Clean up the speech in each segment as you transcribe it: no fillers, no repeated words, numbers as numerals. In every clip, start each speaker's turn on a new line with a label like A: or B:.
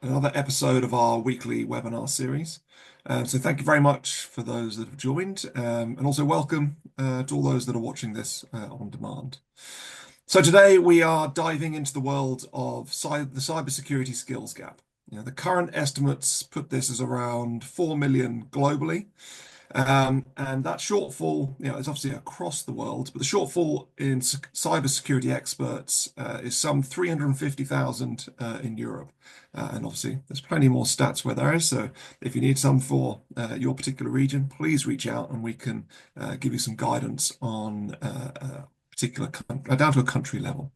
A: another episode of our weekly webinar series. So thank you very much for those that have joined, and also welcome to all those that are watching this on demand. So today we are diving into the world of the cybersecurity skills gap. The current estimates put this as around 4 million globally. And that shortfall, is obviously across the world, but the shortfall in cybersecurity experts is some 350,000 in Europe. And obviously, there's plenty more stats where there is. So if you need some for your particular region, please reach out and we can give you some guidance on down to a country level.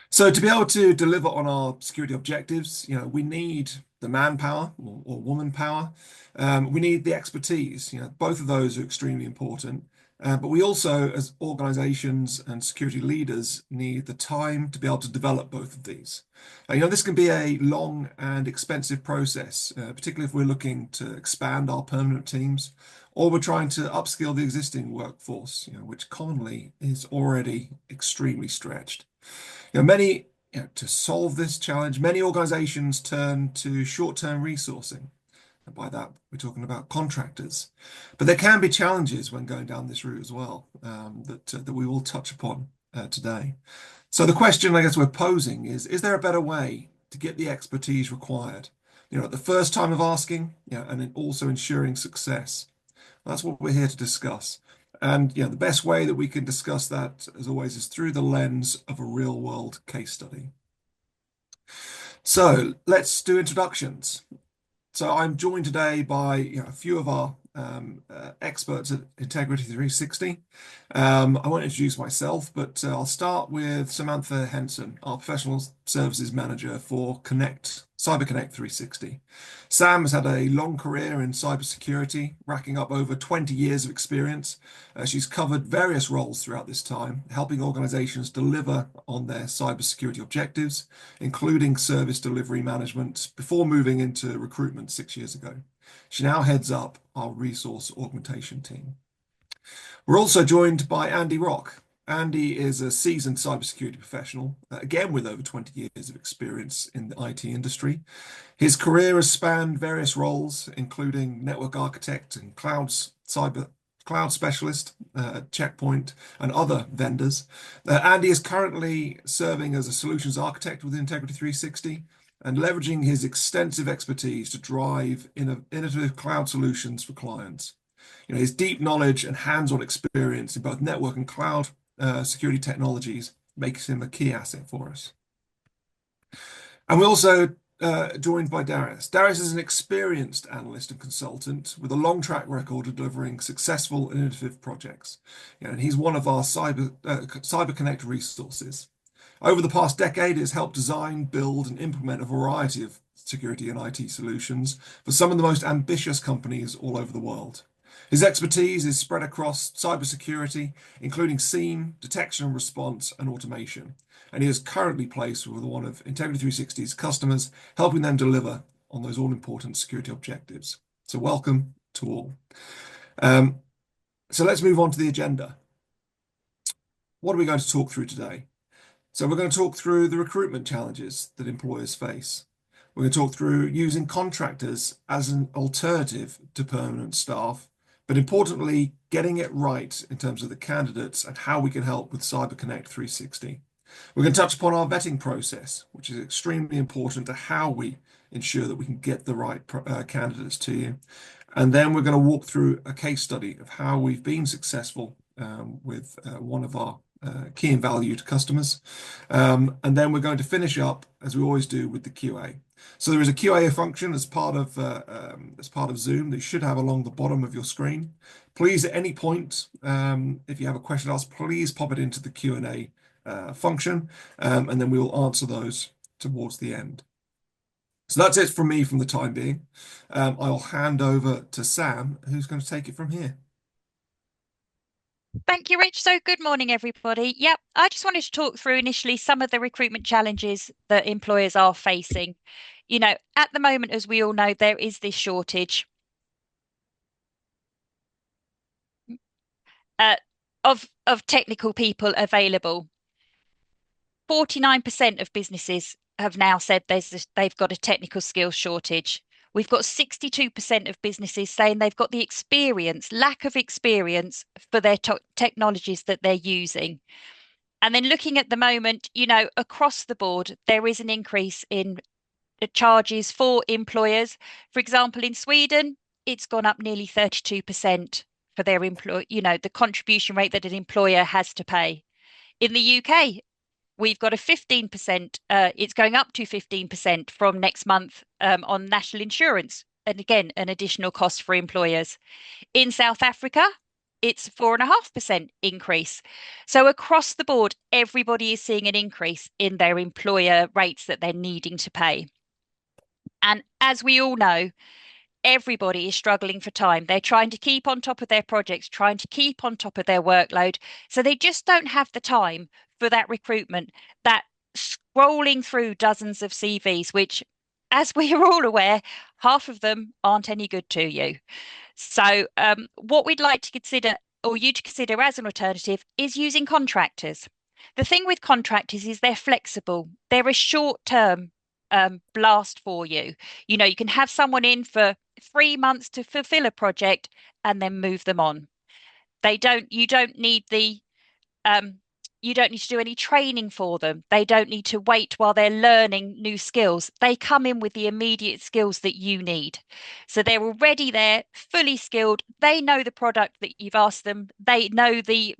A: So to be able to deliver on our security objectives, we need the manpower or woman power. We need the expertise. Both of those are extremely important. But we also, as organizations and security leaders, need the time to be able to develop both of these. This can be a long and expensive process, particularly if we're looking to expand our permanent teams or we're trying to upskill the existing workforce, which commonly is already extremely stretched. To solve this challenge, many organizations turn to short-term resourcing. And by that, we're talking about contractors. But there can be challenges when going down this route as well, that we will touch upon today. So the question I guess we're posing is there a better way to get the expertise required? At the first time of asking, and then also ensuring success. That's what we're here to discuss. And the best way that we can discuss that, as always, is through the lens of a real-world case study. So let's do introductions. So I'm joined today by a few of our experts at Integrity360. I won't introduce myself, but I'll start with Samantha Henson, our professional services manager for CyberConnect360. Sam has had a long career in cybersecurity, racking up over 20 years of experience. She's covered various roles throughout this time, helping organizations deliver on their cybersecurity objectives, including service delivery management, before moving into recruitment 6 years ago. She now heads up our resource augmentation team. We're also joined by Andy Rock. Andy is a seasoned cybersecurity professional, again with over 20 years of experience in the IT industry. His career has spanned various roles, including network architect and cloud specialist at Checkpoint and other vendors. Andy is currently serving as a solutions architect with Integrity360 and leveraging his extensive expertise to drive innovative cloud solutions for clients. His deep knowledge and hands-on experience in both network and cloud security technologies makes him a key asset for us. And we're also joined by Darius. Darius is an experienced analyst and consultant with a long track record of delivering successful and innovative projects. And he's one of our CyberConnect resources. Over the past decade, he has helped design, build, and implement a variety of security and IT solutions for some of the most ambitious companies all over the world. His expertise is spread across cybersecurity, including SIEM, detection and response, and automation. And he is currently placed with one of Integrity360's customers, helping them deliver on those all-important security objectives. So welcome to all. So let's move on to the agenda. What are we going to talk through today? So we're going to talk through the recruitment challenges that employers face. We're going to talk through using contractors as an alternative to permanent staff, but importantly, getting it right in terms of the candidates and how we can help with CyberConnect360. We're going to touch upon our vetting process, which is extremely important to how we ensure that we can get the right candidates to you. And then we're going to walk through a case study of how we've been successful with one of our key and valued customers. And then we're going to finish up, as we always do, with the QA. So there is a QA function as part of Zoom that you should have along the bottom of your screen. Please, at any point, if you have a question to ask, please pop it into the Q&A function, and then we will answer those towards the end. So that's it from me from the time being. I'll hand over to Sam, who's going to take it from here.
B: Thank you, Rich. So good morning, everybody. Yep, I just wanted to talk through initially some of the recruitment challenges that employers are facing. At the moment, as we all know, there is this shortage of technical people available. 49% of businesses have now said they've got a technical skills shortage. We've got 62% of businesses saying they've got the experience, lack of experience for their technologies that they're using. And then looking at the moment, across the board, there is an increase in charges for employers. For example, in Sweden, it's gone up nearly 32% for their the contribution rate that an employer has to pay. In the UK, we've got a 15%, it's going up to 15% from next month on national insurance. And again, an additional cost for employers. In South Africa, it's 4.5% increase. So across the board, everybody is seeing an increase in their employer rates that they're needing to pay. And as we all know, everybody is struggling for time. They're trying to keep on top of their projects, trying to keep on top of their workload. So they just don't have the time for that recruitment, that scrolling through dozens of CVs, which, as we are all aware, half of them aren't any good to you. So, what we'd like to consider, or you to consider as an alternative, is using contractors. The thing with contractors is they're flexible. They're a short-term blast for you. You can have someone in for 3 months to fulfill a project and then move them on. You don't need um, you don't need to do any training for them. They don't need to wait while they're learning new skills. They come in with the immediate skills that you need. So they're already there, fully skilled. They know the product that you've asked them. They know the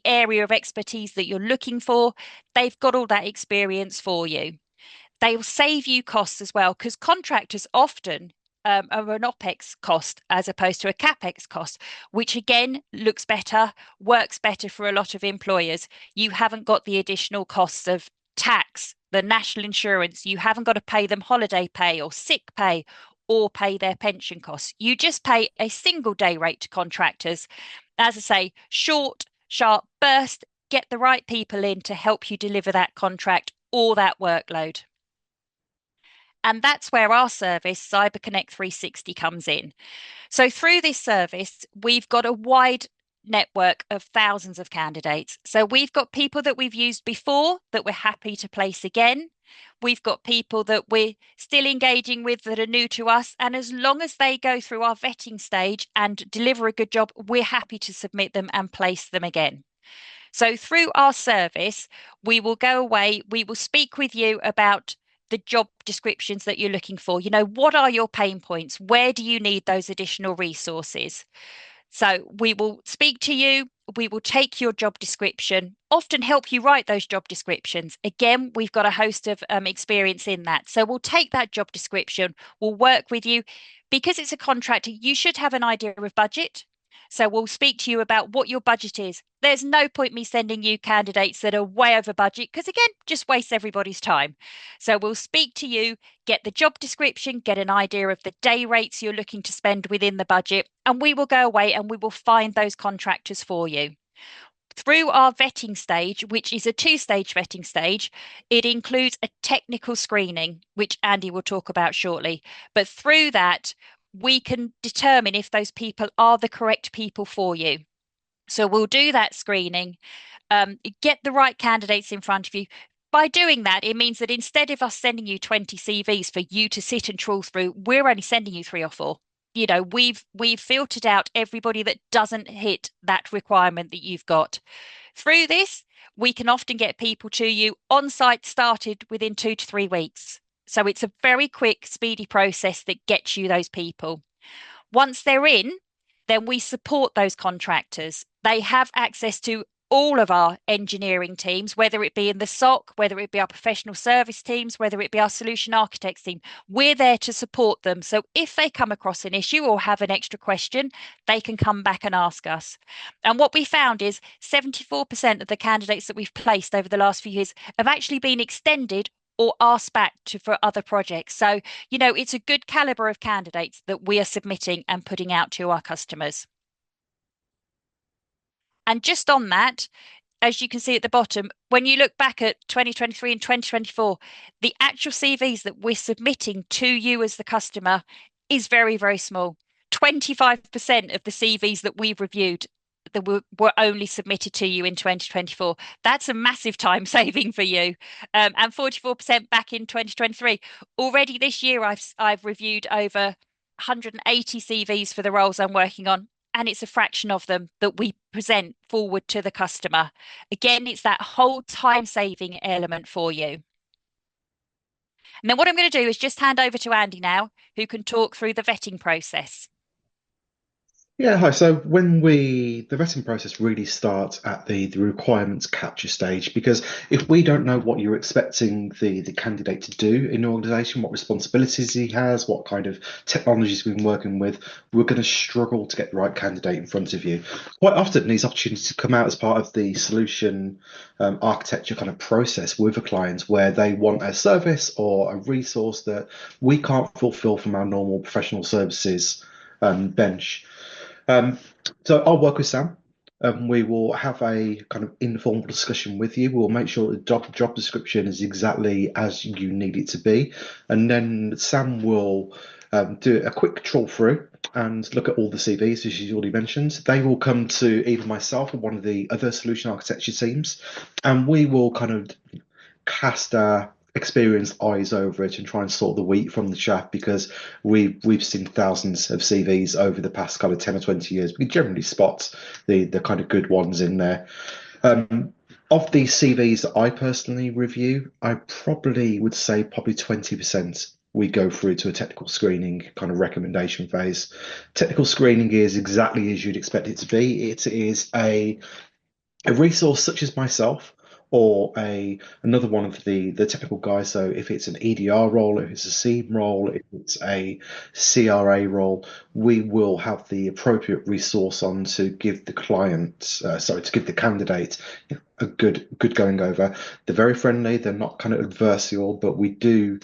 B: area of expertise that you're looking for. They've got all that experience for you. They'll save you costs as well because contractors often are an OPEX cost as opposed to a CAPEX cost, which again looks better, works better for a lot of employers. You haven't got the additional costs of tax, the national insurance. You haven't got to pay them holiday pay or sick pay or pay their pension costs. You just pay a single day rate to contractors. As I say, short, sharp burst, get the right people in to help you deliver that contract or that workload. And that's where our service, CyberConnect360, comes in. So through this service, we've got a wide network of thousands of candidates. So we've got people that we've used before that we're happy to place again. We've got people that we're still engaging with that are new to us. And as long as they go through our vetting stage and deliver a good job, we're happy to submit them and place them again. So through our service, we will go away, we will speak with you about the job descriptions that you're looking for. What are your pain points? Where do you need those additional resources? So we will speak to you. We will take your job description, often help you write those job descriptions. Again, we've got a host of experience in that. So we'll take that job description, we'll work with you. Because it's a contractor, you should have an idea of budget. So we'll speak to you about what your budget is. There's no point me sending you candidates that are way over budget because, again, just wastes everybody's time. So we'll speak to you, get the job description, get an idea of the day rates you're looking to spend within the budget, and we will go away and we will find those contractors for you. Through our vetting stage, which is a two-stage vetting stage, it includes a technical screening, which Andy will talk about shortly. But through that, we can determine if those people are the correct people for you. So we'll do that screening, get the right candidates in front of you. By doing that, it means that instead of us sending you 20 CVs for you to sit and trawl through, we're only sending you 3 or 4. We've filtered out everybody that doesn't hit that requirement that you've got. Through this, we can often get people to you on site started within 2 to 3 weeks. So it's a very quick, speedy process that gets you those people. Once they're in, then we support those contractors. They have access to all of our engineering teams, whether it be in the SOC, whether it be our professional service teams, whether it be our solution architects team. We're there to support them. So if they come across an issue or have an extra question, they can come back and ask us. And what we found is 74% of the candidates that we've placed over the last few years have actually been extended or asked back for other projects. So, it's a good caliber of candidates that we are submitting and putting out to our customers. And just on that, as you can see at the bottom, when you look back at 2023 and 2024, the actual CVs that we're submitting to you as the customer is very, very small. 25% of the CVs that we've reviewed, that were only submitted to you in 2024. That's a massive time saving for you. And 44% back in 2023. Already this year, I've reviewed over 180 CVs for the roles I'm working on, and it's a fraction of them that we present forward to the customer. Again, it's that whole time saving element for you. And then what I'm going to do is just hand over to Andy now, who can talk through the vetting process.
C: Yeah, hi. So the vetting process really starts at the requirements capture stage, because if we don't know what you're expecting the candidate to do in your organization, what responsibilities he has, what kind of technologies we've been working with, we're going to struggle to get the right candidate in front of you. Quite often, these opportunities come out as part of the solution architecture kind of process with a client, where they want a service or a resource that we can't fulfill from our normal professional services bench. Um, so I'll work with Sam. We will have a kind of informal discussion with you. We'll make sure the job description is exactly as you need it to be. And then Sam will do a quick trawl through and look at all the CVs, as she's already mentioned. They will come to either myself or one of the other solution architecture teams, and we will kind of cast our experienced eyes over it and try and sort the wheat from the chaff, because we've seen thousands of CVs over the past kind of 10 or 20 years. We can generally spot the kind of good ones in there. Of the CVs that I personally review, I probably would say probably 20% we go through to a technical screening kind of recommendation phase. Technical screening is exactly as you'd expect it to be. It is a resource such as myself, or another one of the technical guys. So if it's an EDR role, if it's a SIEM role, if it's a CRA role, we will have the appropriate resource on to give the to give the candidate a good going over. They're very friendly. They're not kind of adversarial, but we do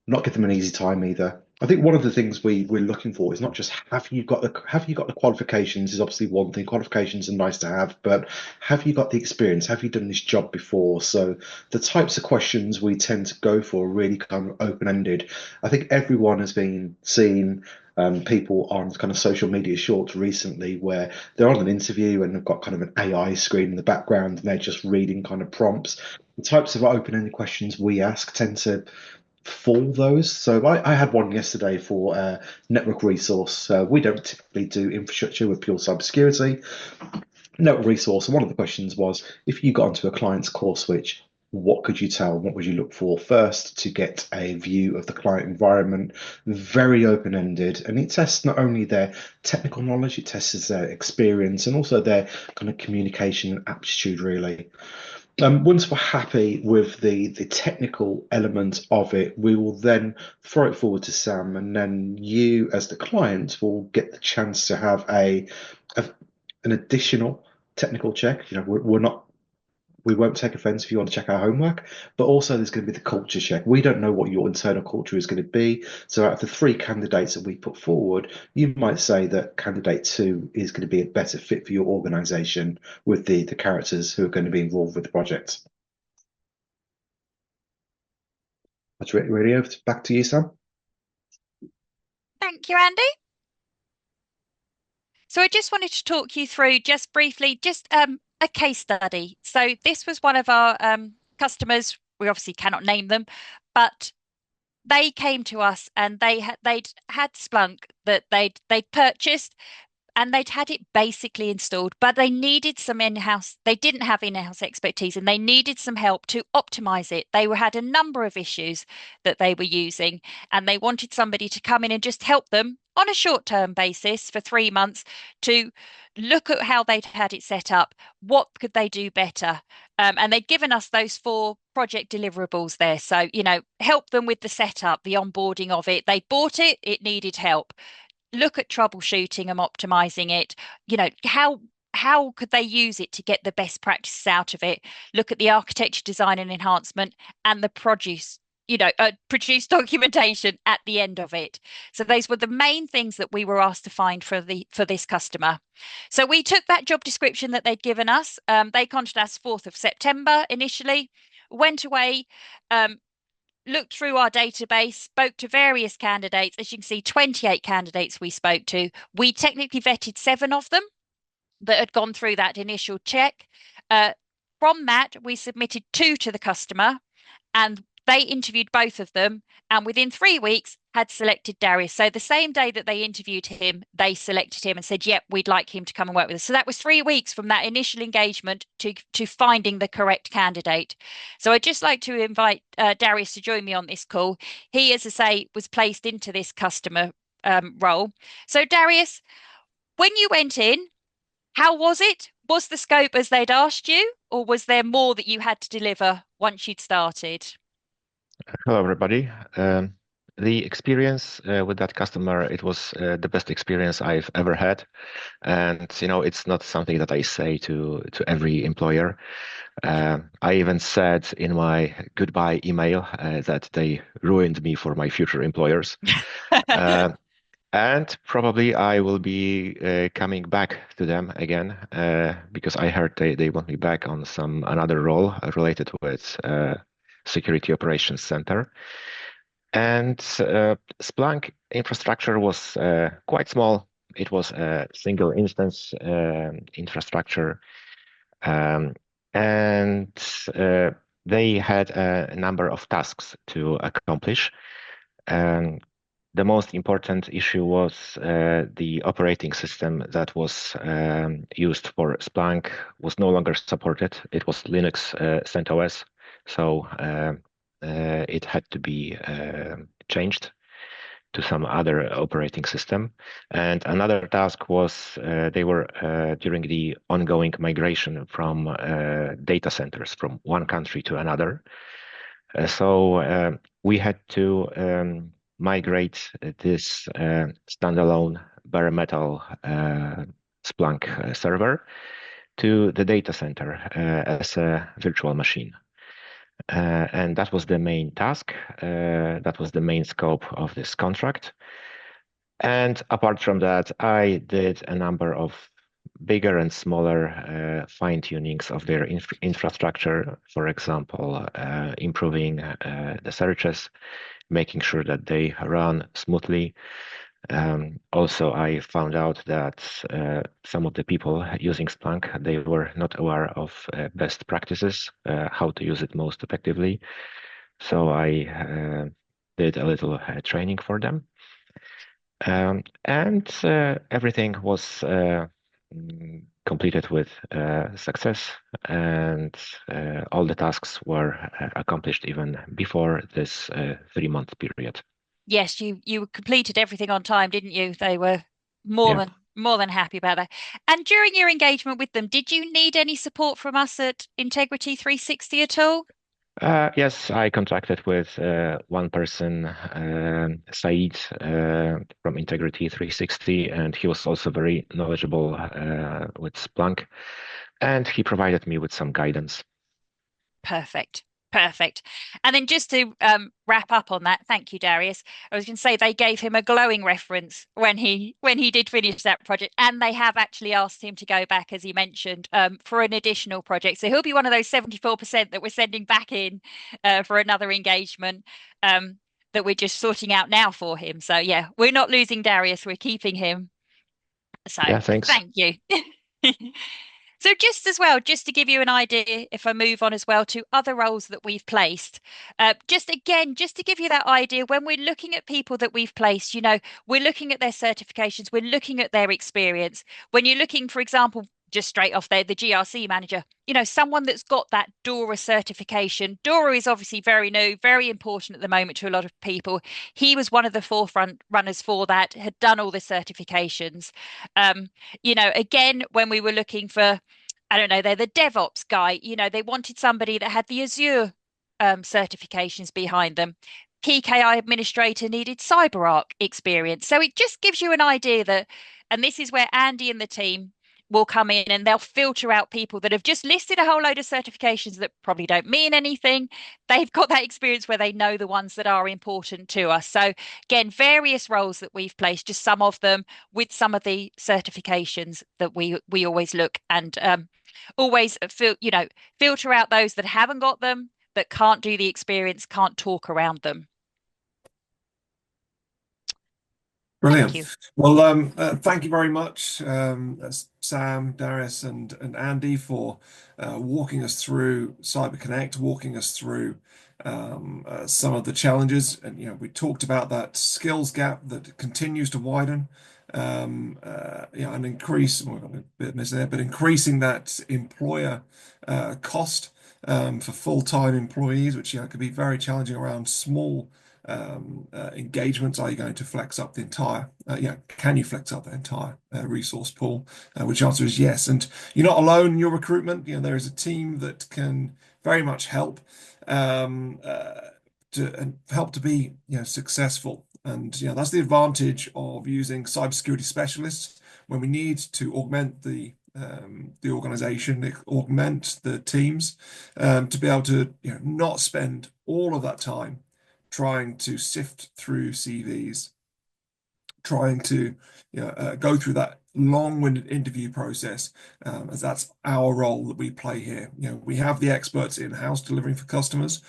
C: not give them an easy time either. I think one of the things we're looking for is not just have you got the qualifications is obviously one thing. Qualifications are nice to have, but have you got the experience? Have you done this job before? So the types of questions we tend to go for are really kind of open-ended. I think everyone has been seeing people on kind of social media shorts recently, where they're on an interview and they've got kind of an AI screen in the background and they're just reading kind of prompts. The types of open-ended questions we ask tend to fall those. So I had one yesterday for network resource. We don't typically do infrastructure with pure cybersecurity. Network resource, and one of the questions was, if you got onto a client's core switch, what could you tell? What would you look for first to get a view of the client environment? Very open-ended, and it tests not only their technical knowledge, it tests their experience and also their kind of communication and aptitude, really. Once we're happy with the technical element of it, we will then throw it forward to Sam, and then you, as the client, will get the chance to have a an additional technical check. You know, we won't take offense if you want to check our homework, but also there's going to be the culture check. We don't know what your internal culture is going to be. So out of the three candidates that we put forward, you might say that candidate two is going to be a better fit for your organization with the characters who are going to be involved with the project. That's really over back to you, Sam.
B: Thank you, Andy. So I just wanted to talk you through just briefly, just a case study. So this was one of our customers. We obviously cannot name them, but they came to us and they'd had Splunk that they'd purchased, and they'd had it basically installed, but they needed some in-house, they didn't have in-house expertise, and they needed some help to optimize it. Had a number of issues that they were using, and they wanted somebody to come in and just help them on a short-term basis for 3 months to look at how they'd had it set up, what could they do better. And they'd given us those 4 project deliverables there. So, help them with the setup, the onboarding of it. They bought it, it needed help. Look at troubleshooting and optimizing it. How could they use it to get the best practices out of it? Look at the architecture, design, and enhancement, and the produce documentation at the end of it. So those were the main things that we were asked to find for this customer. So we took that job description that they'd given us. They contacted us 4th of September initially, went away, looked through our database, spoke to various candidates. As you can see, 28 candidates we spoke to. We technically vetted 7 of them. that had gone through that initial check. Uh, from that, we submitted two to the customer, and they interviewed both of them, and within 3 weeks had selected Darius. So the same day that they interviewed him, they selected him and said, yep, we'd like him to come and work with us. So that was 3 weeks from that initial engagement to finding the correct candidate. So I'd just like to invite Darius to join me on this call. He, as I say, was placed into this customer role. So Darius, when you went in, how was it? Was the scope as they'd asked you, or was there more that you had to deliver once you'd started?
D: Hello, everybody. The experience with that customer, it was the best experience I've ever had. And, it's not something that I say to every employer. I even said in my goodbye email that they ruined me for my future employers. And probably I will be coming back to them again because I heard they want me back on another role related with Security Operations Center. And Splunk infrastructure was quite small. It was a single instance infrastructure. And they had a number of tasks to accomplish. The most important issue was the operating system that was used for Splunk was no longer supported. It was Linux CentOS, so it had to be changed to some other operating system. And another task was they were during the ongoing migration from data centers from one country to another. So we had to migrate this standalone bare metal Splunk server to the data center as a virtual machine. And that was the main task. That was the main scope of this contract. And apart from that, I did a number of bigger and smaller fine-tunings of their infrastructure. For example, improving the searches, making sure that they run smoothly. Also, I found out that some of the people using Splunk, they were not aware of best practices, how to use it most effectively. So I did a little training for them. And everything was completed with success, and all the tasks were accomplished even before this 3-month period.
B: Yes, you completed everything on time, didn't you? They were more
D: Yeah.
B: than happy about that. And during your engagement with them, did you need any support from us at Integrity 360 at all?
D: Yes, I contracted with one person, Said, from Integrity 360, and he was also very knowledgeable with Splunk, and he provided me with some guidance.
B: Perfect. Perfect. And then just to wrap up on that, thank you, Darius. I was going to say they gave him a glowing reference when he did finish that project, and they have actually asked him to go back, as he mentioned, for an additional project. So he'll be one of those 74% that we're sending back in for another engagement that we're just sorting out now for him. So yeah, we're not losing Darius, we're keeping him. So
D: Yeah, thanks.
B: thank you. So just as well, just to give you an idea, if I move on as well to other roles that we've placed, just to give you that idea, when we're looking at people that we've placed, we're looking at their certifications, we're looking at their experience. When you're looking, for example, just straight off there, the GRC manager, someone that's got that DORA certification. DORA is obviously very new, very important at the moment to a lot of people. He was one of the forefront runners for that, had done all the certifications. Again, when we were looking for, I don't know, they're the DevOps guy, they wanted somebody that had the Azure certifications behind them. PKI administrator needed CyberArk experience. So it just gives you an idea that, and this is where Andy and the team will come in and they'll filter out people that have just listed a whole load of certifications that probably don't mean anything. They've got that experience where they know the ones that are important to us. So again, various roles that we've placed, just some of them with some of the certifications that we always look and always filter out those that haven't got them, that can't do the experience, can't talk around them.
A: Brilliant.
B: Thank you.
A: Well, thank you very much, Sam, Darius, and Andy for walking us through CyberConnect, walking us through some of the challenges. And we talked about that skills gap that continues to widen, and increase. Well, got a bit missing there, but increasing that employer cost for full-time employees, which could be very challenging around small engagements. Are you going to flex up the entire, can you flex up the entire resource pool? Which answer is yes. And you're not alone in your recruitment. There is a team that can very much help to be successful. And that's the advantage of using cybersecurity specialists when we need to augment the organization, augment the teams, to be able to not spend all of that time trying to sift through CVs, trying to go through that long-winded interview process, as that's our role that we play here. We have the experts in-house delivering for customers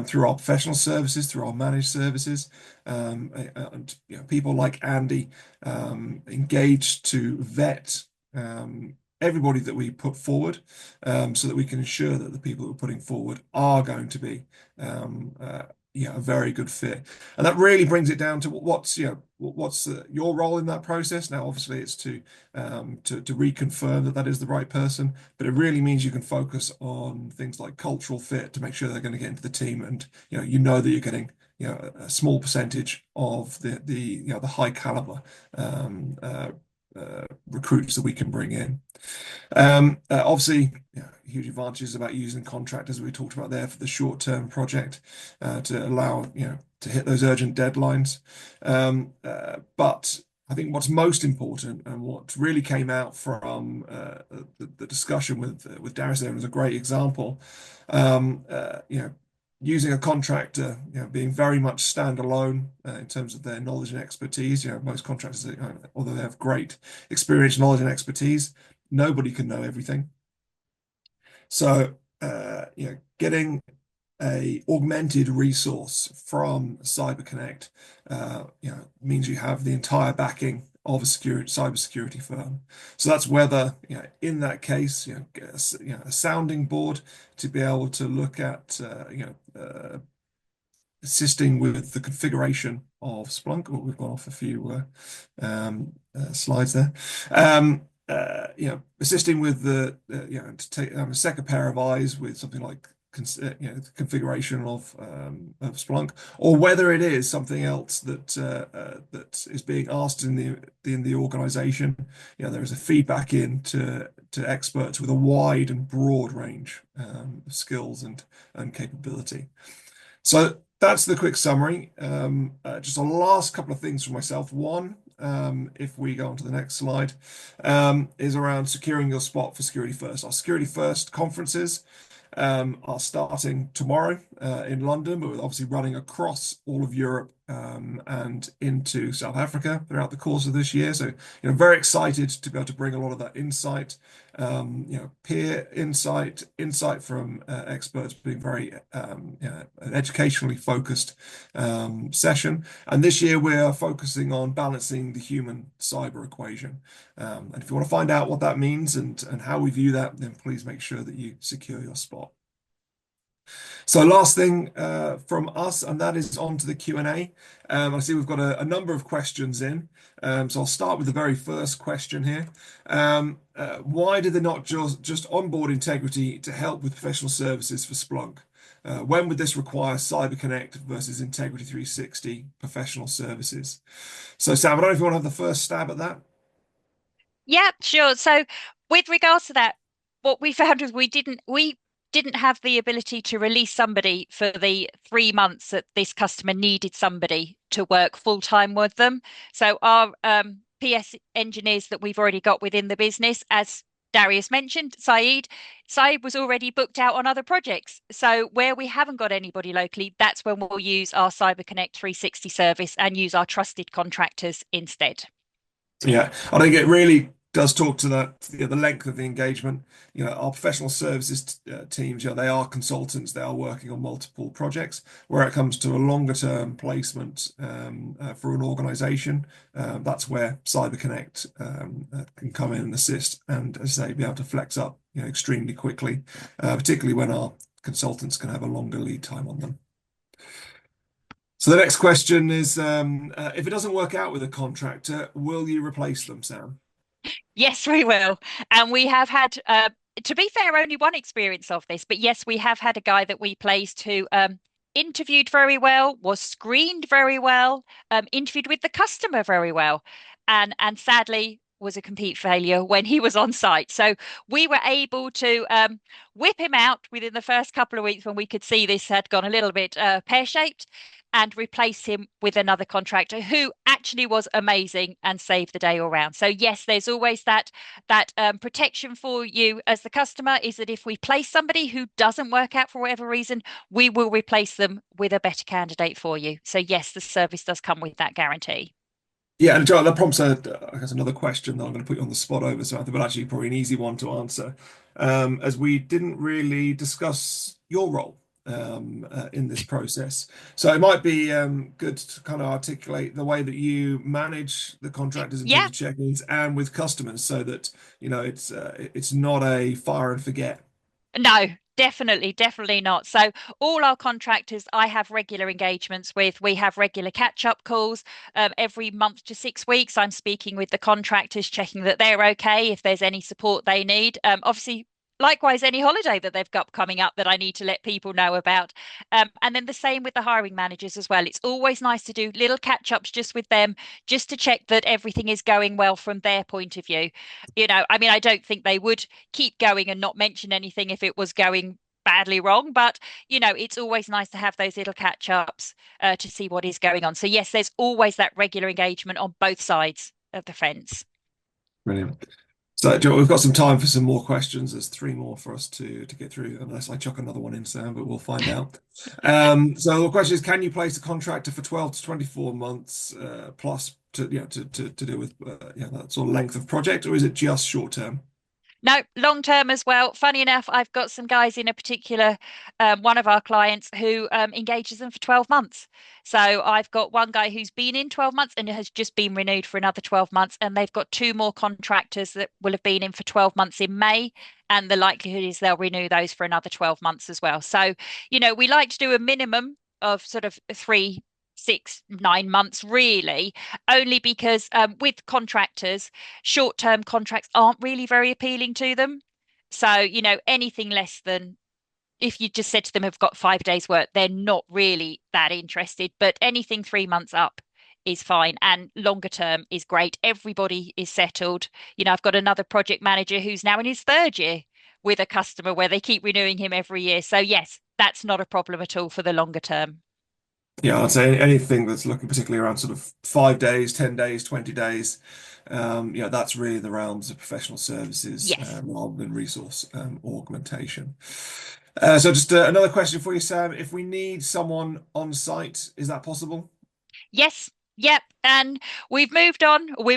A: through our professional services, through our managed services, and people like Andy engaged to vet everybody that we put forward, so that we can ensure that the people that we're putting forward are going to be a very good fit. And that really brings it down to what's your role in that process. Now, obviously, it's to reconfirm that is the right person, but it really means you can focus on things like cultural fit to make sure they're going to get into the team, and that you're getting a small percentage of the high caliber recruits that we can bring in. Obviously, huge advantages about using contractors we talked about there for the short-term project, to allow to hit those urgent deadlines. But I think what's most important, and what really came out from the discussion with Darius there, was a great example. Using a contractor, being very much standalone in terms of their knowledge and expertise. Most contractors, although they have great experience, knowledge, and expertise, nobody can know everything. So, getting a augmented resource from CyberConnect, means you have the entire backing of a cybersecurity firm. So that's whether, in that case, get a sounding board to be able to look at, assisting with the configuration of Splunk. Well, we've gone off a few slides there. Assisting with the, to take a second pair of eyes with something like configuration of Splunk, or whether it is something else that is being asked in the organization. There is a feedback in to experts with a wide and broad range of skills and capability. So that's the quick summary. Just a last couple of things from myself. One, if we go on to the next slide, is around securing your spot for Security First. Our Security First conferences are starting tomorrow in London, but we're obviously running across all of Europe and into South Africa throughout the course of this year. So, very excited to be able to bring a lot of that insight, peer insight from experts, being very an educationally focused session. And this year we are focusing on balancing the human cyber equation. And if you want to find out what that means and how we view that, then please make sure that you secure your spot. So last thing from us, and that is on to the Q&A. I see we've got a number of questions in. So I'll start with the very first question here. Why did they not just onboard Integrity to help with professional services for Splunk? When would this require CyberConnect versus Integrity360 professional services? So Sam, I don't know if you want to have the first stab at that.
B: Yeah, sure. So with regards to that, what we found was we didn't have the ability to release somebody for the 3 months that this customer needed somebody to work full time with them. So our PS engineers that we've already got within the business, as Darius mentioned, Saeed was already booked out on other projects. So where we haven't got anybody locally, that's when we'll use our CyberConnect360 service and use our trusted contractors instead.
A: Yeah, I think it really does talk to that, the length of the engagement. Our professional services teams, they are consultants. They are working on multiple projects. Where it comes to a longer term placement for an organization, that's where CyberConnect can come in and assist, and as I say, be able to flex up, extremely quickly, particularly when our consultants can have a longer lead time on them. So the next question is, if it doesn't work out with a contractor, will you replace them, Sam?
B: Yes, we will. And we have had, to be fair, only one experience of this, but yes, we have had a guy that we placed who interviewed very well, was screened very well, interviewed with the customer very well, and sadly was a complete failure when he was on site. So we were able to whip him out within the first couple of weeks when we could see this had gone a little bit pear-shaped, and replace him with another contractor who actually was amazing and saved the day all round. So yes, there's always that protection for you as the customer, is that if we place somebody who doesn't work out for whatever reason, we will replace them with a better candidate for you. So yes, the service does come with that guarantee.
A: Yeah, and John, that prompts I guess another question that I'm going to put you on the spot over, Samantha, but actually probably an easy one to answer, as we didn't really discuss your role in this process. So it might be good to kind of articulate the way that you manage the contractors in terms
B: Yeah.
A: of check-ins and with customers, so that it's not a fire and forget.
B: No, definitely not. So all our contractors, I have regular engagements with. We have regular catch-up calls every month to 6 weeks. I'm speaking with the contractors, checking that they're okay, if there's any support they need. Obviously, likewise, any holiday that they've got coming up that I need to let people know about. And then the same with the hiring managers as well. It's always nice to do little catch-ups just with them, just to check that everything is going well from their point of view. I mean, I don't think they would keep going and not mention anything if it was going badly wrong, but it's always nice to have those little catch ups to see what is going on. So yes, there's always that regular engagement on both sides of the fence.
A: Brilliant. So we've got some time for some more questions. There's three more for us to get through, unless I chuck another one in, Sam, but we'll find out. So the question is, can you place a contractor for 12 to 24 months plus to do with that sort of length of project, or is it just short term?
B: No, long term as well. Funny enough, I've got some guys in a particular one of our clients who engages them for 12 months. So I've got one guy who's been in 12 months and has just been renewed for another 12 months. And they've got two more contractors that will have been in for 12 months in May. And the likelihood is they'll renew those for another 12 months as well. So, we like to do a minimum of sort of 3, 6, 9 months, really, only because with contractors, short-term contracts aren't really very appealing to them. So, anything less than, if you just said to them, have got 5 days work, they're not really that interested. But anything 3 months up is fine. And longer term is great. Everybody is settled. I've got another project manager who's now in his third year with a customer where they keep renewing him every year. So yes, that's not a problem at all for the longer term.
A: Yeah, I'd say anything that's looking particularly around sort of 5 days, 10 days, 20 days. That's really the realms of professional services
B: Yes.
A: rather than resource augmentation. So just another question for you, Sam. If we need someone on site, is that possible?
B: Yes. Yep. And we're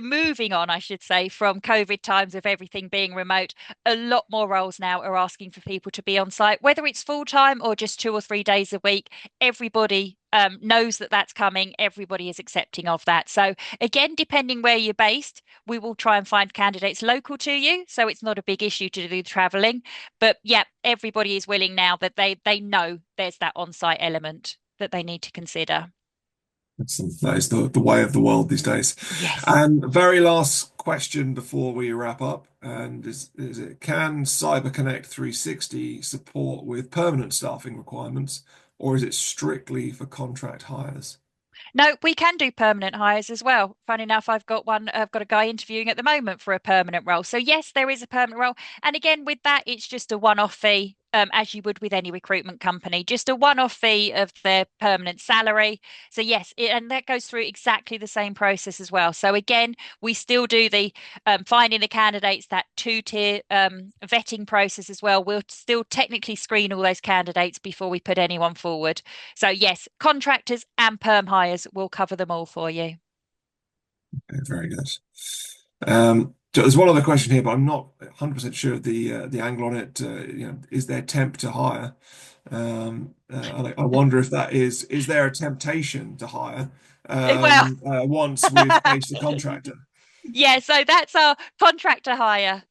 B: moving on, I should say, from COVID times of everything being remote. A lot more roles now are asking for people to be on site, whether it's full time or just 2 or 3 days a week. Everybody knows that that's coming. Everybody is accepting of that. So again, depending where you're based, we will try and find candidates local to you. So it's not a big issue to do traveling. But yeah, everybody is willing now that they know there's that on-site element that they need to consider.
A: That is the way of the world these days.
B: Yes.
A: And very last question before we wrap up, and is it, can CyberConnect360 support with permanent staffing requirements, or is it strictly for contract hires?
B: No, we can do permanent hires as well. Fun enough, I've got a guy interviewing at the moment for a permanent role. So yes, there is a permanent role. And again, with that, it's just a one-off fee, as you would with any recruitment company, just a one-off fee of their permanent salary. So yes, and that goes through exactly the same process as well. So again, we still do the finding the candidates, that two-tier vetting process as well. We'll still technically screen all those candidates before we put anyone forward. So yes, contractors and perm hires will cover them all for you.
A: Okay, very good. So there's one other question here, but I'm not 100% sure of the angle on it. Is there temp to hire? I wonder if that is there a temptation to hire
B: Well,
A: once we've placed the contractor?
B: yeah, so that's our contract to hire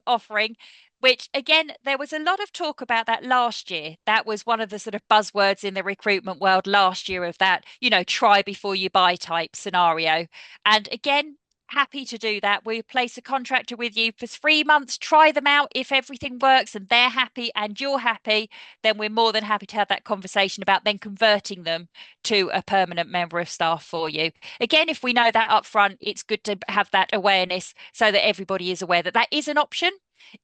B: offering, which again, there was a lot of talk about that last year. That was one of the sort of buzzwords in the recruitment world last year, of that, try before you buy type scenario. And again, happy to do that. We place a contractor with you for 3 months, try them out. If everything works and they're happy and you're happy, then we're more than happy to have that conversation about then converting them to a permanent member of staff for you. Again, if we know that up front, it's good to have that awareness so that everybody is aware that that is an option.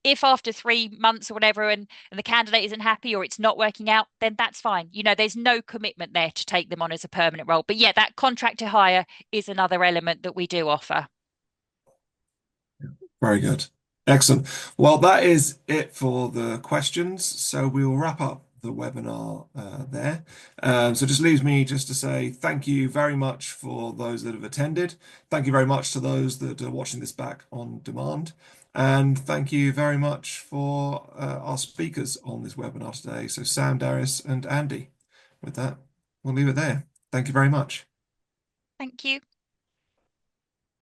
B: If after 3 months or whatever, and the candidate isn't happy or it's not working out, then that's fine. There's no commitment there to take them on as a permanent role. But yeah, that contract to hire is another element that we do offer.
A: Very good. Excellent. Well, that is it for the questions. So we will wrap up the webinar there. So just leaves me just to say thank you very much for those that have attended. Thank you very much to those that are watching this back on demand. And thank you very much for our speakers on this webinar today. So Sam, Darius, and Andy. With that, we'll leave it there. Thank you very much.
B: Thank you.